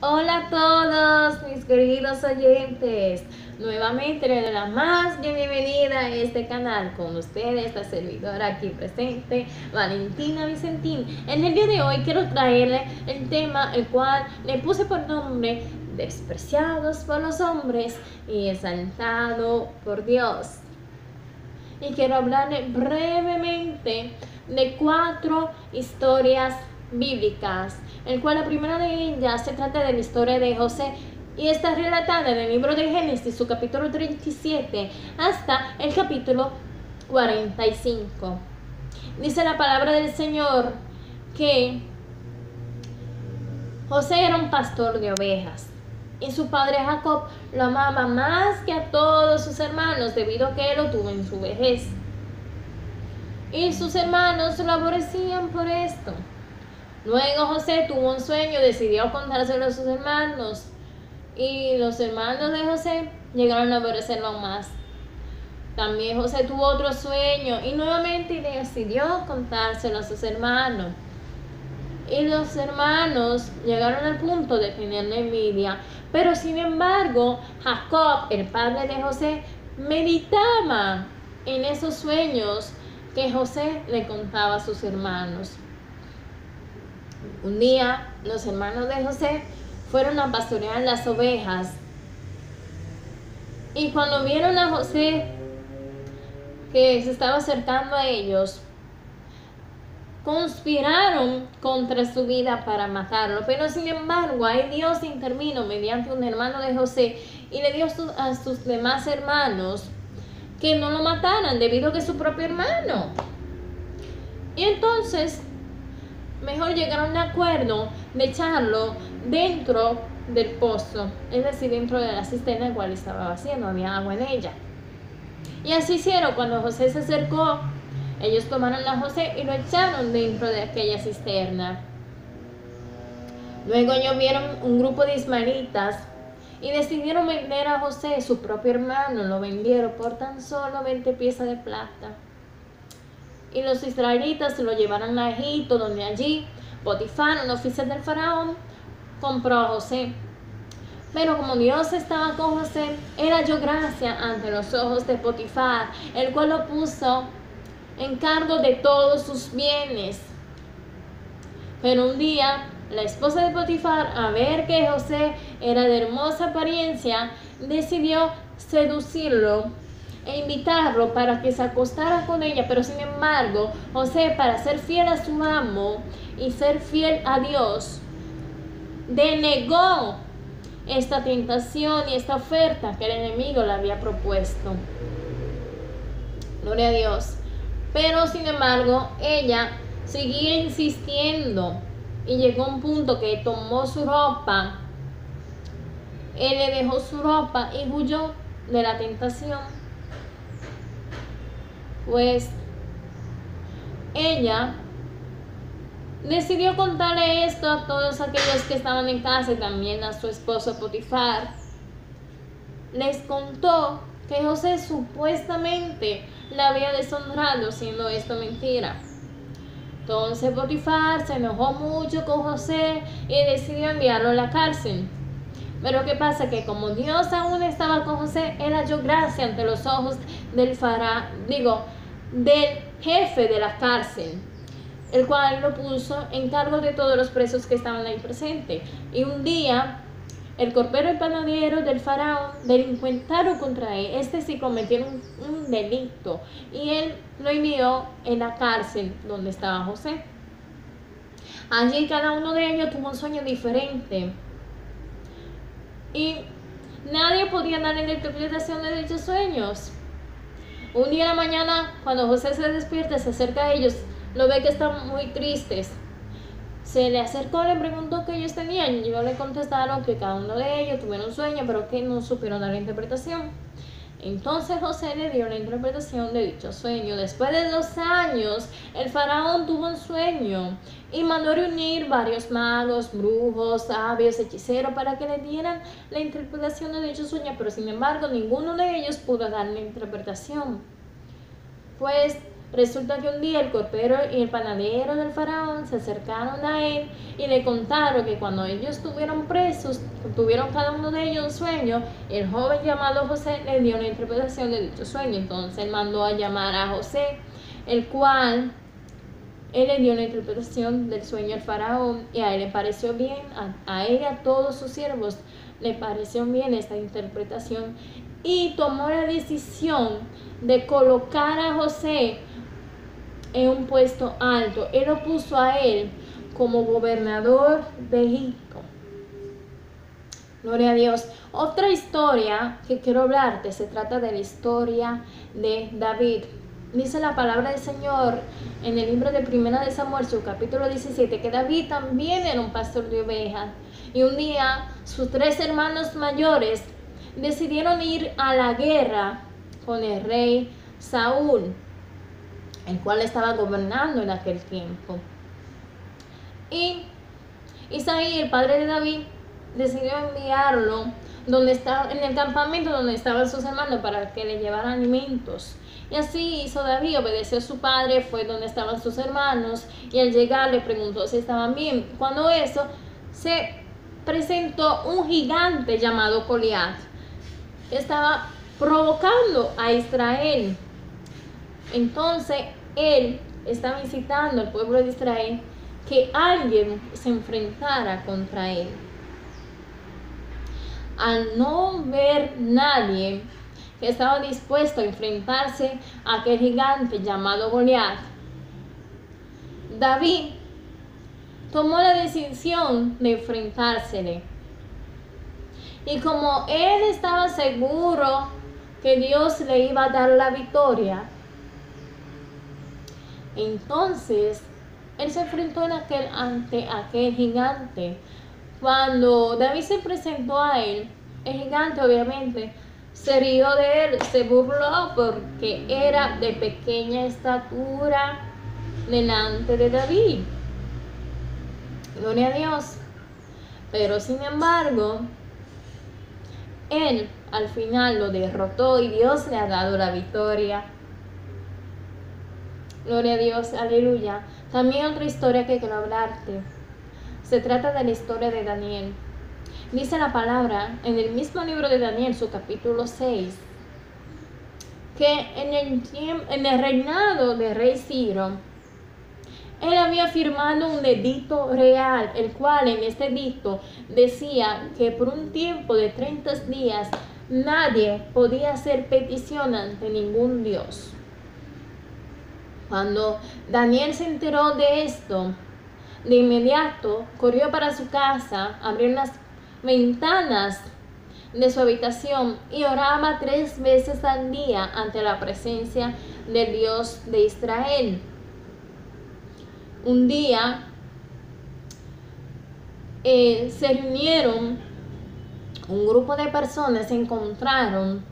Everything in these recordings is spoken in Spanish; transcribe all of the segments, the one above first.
Hola a todos mis queridos oyentes, nuevamente les doy la más bienvenida a este canal con ustedes, la servidora aquí presente, Valentina Vicentín. En el día de hoy quiero traerle el tema el cual le puse por nombre despreciados por los hombres y exaltado por Dios. Y quiero hablarle brevemente de 4 historias bíblicas, el cual la primera de ellas se trata de la historia de José y está relatada en el libro de Génesis, su capítulo 37 hasta el capítulo 45. Dice la palabra del Señor que José era un pastor de ovejas y su padre Jacob lo amaba más que a todos sus hermanos debido a que él lo tuvo en su vejez. Y sus hermanos lo aborrecían por esto. Luego José tuvo un sueño, decidió contárselo a sus hermanos. Y los hermanos de José llegaron a aborrecerlo aún más. También José tuvo otro sueño y nuevamente decidió contárselo a sus hermanos. Y los hermanos llegaron al punto de tenerle envidia. Pero sin embargo, Jacob, el padre de José, meditaba en esos sueños que José le contaba a sus hermanos. Un día, los hermanos de José fueron a pastorear las ovejas. Y cuando vieron a José que se estaba acercando a ellos, conspiraron contra su vida para matarlo. Pero sin embargo, ahí Dios intervino mediante un hermano de José y le dio a sus demás hermanos que no lo mataran debido a que es su propio hermano. Y entonces mejor llegaron a un acuerdo de echarlo dentro del pozo, es decir, dentro de la cisterna en la cual estaba vacía, no había agua en ella. Y así hicieron. Cuando José se acercó, ellos tomaron a José y lo echaron dentro de aquella cisterna. Luego ellos vieron un grupo de ismaelitas y decidieron vender a José, su propio hermano. Lo vendieron por tan solo 20 piezas de plata. Y los israelitas se lo llevaron a Egipto, donde allí Potifar, un oficial del faraón, compró a José. Pero como Dios estaba con José, él halló gracia ante los ojos de Potifar, el cual lo puso en cargo de todos sus bienes. Pero un día, la esposa de Potifar, a ver que José era de hermosa apariencia, decidió seducirlo e invitarlo para que se acostara con ella. Pero sin embargo, José, para ser fiel a su amo y ser fiel a Dios, denegó esta tentación y esta oferta que el enemigo le había propuesto. Gloria a Dios. Pero sin embargo, ella seguía insistiendo y llegó a un punto que tomó su ropa. Él le dejó su ropa y huyó de la tentación. Pues ella decidió contarle esto a todos aquellos que estaban en casa y también a su esposo Potifar. Les contó que José supuestamente la había deshonrado, siendo esto mentira. Entonces Potifar se enojó mucho con José y decidió enviarlo a la cárcel. Pero ¿qué pasa? Que como Dios aún estaba con José, él halló gracia ante los ojos del del jefe de la cárcel, el cual lo puso en cargo de todos los presos que estaban ahí presentes. Y un día, el copero y panadero del faraón delincuentaron contra él. Sí cometió un delito y él lo envió en la cárcel donde estaba José. Allí cada uno de ellos tuvo un sueño diferente y nadie podía darle la interpretación de dichos sueños. Un día en la mañana, cuando José se despierta, se acerca a ellos, lo ve que están muy tristes. Se le acercó, le preguntó qué ellos tenían y ellos le contestaron que cada uno de ellos tuvieron un sueño, pero que no supieron dar la interpretación. Entonces José le dio la interpretación de dicho sueño. Después de 2 años, el faraón tuvo un sueño y mandó reunir varios magos, brujos, sabios, hechiceros para que le dieran la interpretación de dicho sueño, pero sin embargo ninguno de ellos pudo dar la interpretación. Pues Resulta que un día el copero y el panadero del faraón se acercaron a él y le contaron que cuando ellos estuvieron presos, tuvieron cada uno de ellos un sueño. El joven llamado José le dio una interpretación de dicho sueño. Entonces él mandó a llamar a José, el cual él le dio una interpretación del sueño al faraón, y a él le pareció bien, a él y a todos sus siervos le pareció bien esta interpretación, y tomó la decisión de colocar a José en un puesto alto. Él lo puso a él como gobernador de Egipto. Gloria a Dios. Otra historia que quiero hablarte se trata de la historia de David. Dice la palabra del Señor en el libro de Primera de Samuel, su capítulo 17, que David también era un pastor de ovejas. Y un día sus 3 hermanos mayores decidieron ir a la guerra con el rey Saúl, el cual estaba gobernando en aquel tiempo. Y Isaí, el padre de David, decidió enviarlo donde estaba, en el campamento donde estaban sus hermanos, para que le llevaran alimentos. Y así hizo David, obedeció a su padre, fue donde estaban sus hermanos, y al llegar le preguntó si estaban bien. Cuando eso, se presentó un gigante llamado Goliat, que estaba provocando a Israel. Entonces él estaba incitando al pueblo de Israel que alguien se enfrentara contra él. Al no ver nadie que estaba dispuesto a enfrentarse a aquel gigante llamado Goliat, David tomó la decisión de enfrentársele. Y como él estaba seguro que Dios le iba a dar la victoria, entonces él se enfrentó ante aquel gigante. Cuando David se presentó a él, el gigante obviamente se rió de él, se burló porque era de pequeña estatura delante de David. Gloria a Dios. Pero sin embargo, él al final lo derrotó y Dios le ha dado la victoria. Gloria a Dios, aleluya. También otra historia que quiero hablarte. Se trata de la historia de Daniel. Dice la palabra en el mismo libro de Daniel, su capítulo 6, que en el reinado de rey Ciro, él había firmado un edicto real, el cual en este edicto decía que por un tiempo de 30 días nadie podía hacer petición ante ningún dios. Cuando Daniel se enteró de esto, de inmediato corrió para su casa, abrió las ventanas de su habitación y oraba 3 veces al día ante la presencia del Dios de Israel. Un día se reunieron un grupo de personas, encontraron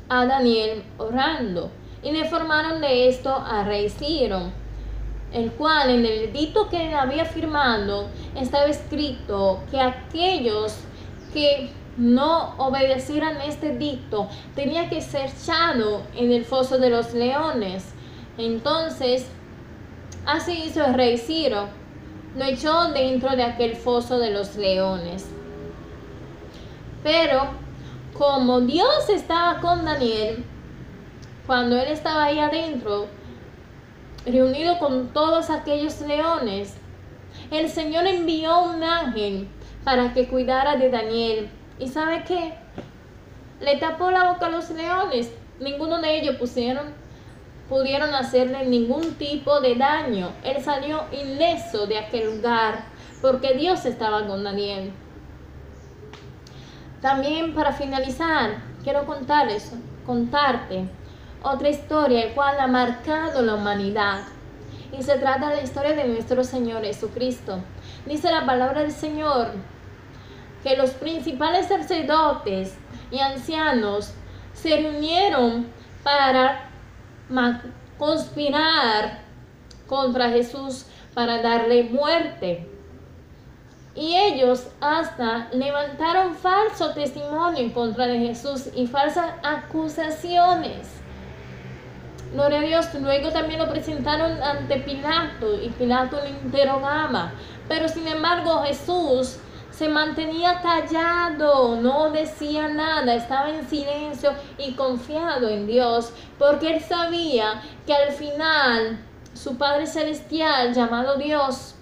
a Daniel orando y le informaron de esto a rey Ciro, el cual en el edicto que él había firmado estaba escrito que aquellos que no obedecieran este edicto tenía que ser echado en el foso de los leones. Entonces así hizo el rey Ciro, lo echó dentro de aquel foso de los leones. Pero como Dios estaba con Daniel, cuando él estaba ahí adentro, reunido con todos aquellos leones, el Señor envió un ángel para que cuidara de Daniel. ¿Y sabe qué? Le tapó la boca a los leones. Ninguno de ellos pudieron hacerle ningún tipo de daño. Él salió ileso de aquel lugar porque Dios estaba con Daniel. También, para finalizar, quiero contarte otra historia, el cual ha marcado la humanidad. Y se trata de la historia de nuestro Señor Jesucristo. Dice la palabra del Señor que los principales sacerdotes y ancianos se reunieron para conspirar contra Jesús para darle muerte. Y ellos hasta levantaron falso testimonio en contra de Jesús y falsas acusaciones. Gloria a Dios. Luego también lo presentaron ante Pilato y Pilato lo interrogaba. Pero sin embargo Jesús se mantenía callado, no decía nada, estaba en silencio y confiado en Dios, porque él sabía que al final su Padre Celestial, llamado Dios,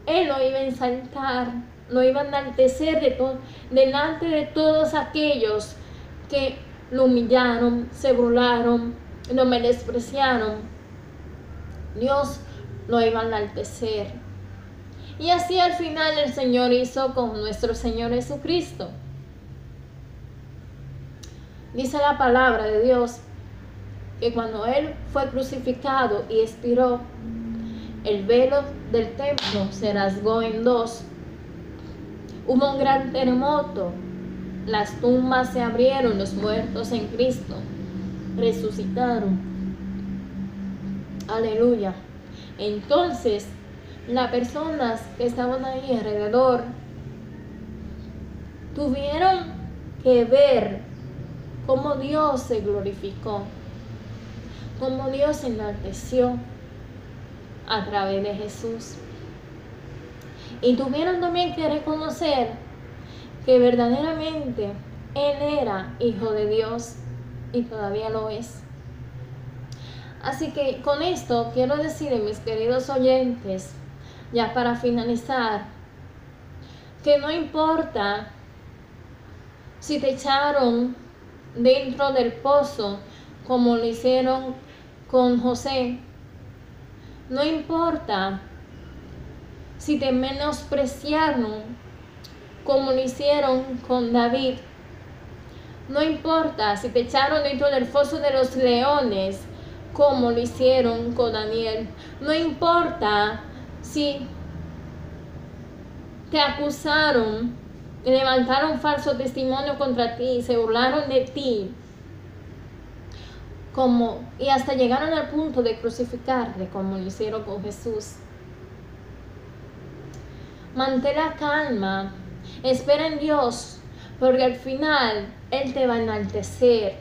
él lo iba a exaltar, lo iba a enaltecer delante de todos aquellos que lo humillaron, se burlaron, lo menospreciaron. Dios lo iba a enaltecer. Y así al final el Señor hizo con nuestro Señor Jesucristo. Dice la palabra de Dios que cuando Él fue crucificado y expiró, el velo del templo se rasgó en dos. Hubo un gran terremoto. Las tumbas se abrieron, los muertos en Cristo resucitaron. Aleluya. Entonces, las personas que estaban ahí alrededor tuvieron que ver cómo Dios se glorificó, cómo Dios se enalteció a través de Jesús. Y tuvieron también que reconocer que verdaderamente Él era Hijo de Dios y todavía lo es. Así que con esto quiero decirles, mis queridos oyentes, ya para finalizar, que no importa si te echaron dentro del pozo como lo hicieron con José, no importa si te menospreciaron como lo hicieron con David, no importa si te echaron dentro del foso de los leones como lo hicieron con Daniel, no importa si te acusaron y levantaron falso testimonio contra ti y se burlaron de ti, y hasta llegaron al punto de crucificarte como lo hicieron con Jesús. Mantén la calma, espera en Dios, porque al final Él te va a enaltecer.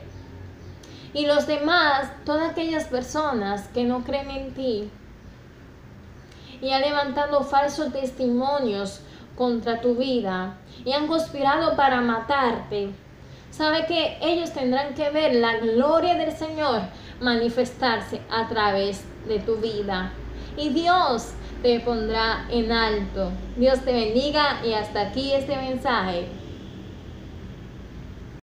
Y los demás, todas aquellas personas que no creen en ti y han levantado falsos testimonios contra tu vida y han conspirado para matarte, sabe que ellos tendrán que ver la gloria del Señor manifestarse a través de tu vida. Y Dios te pondrá en alto. Dios te bendiga y hasta aquí este mensaje.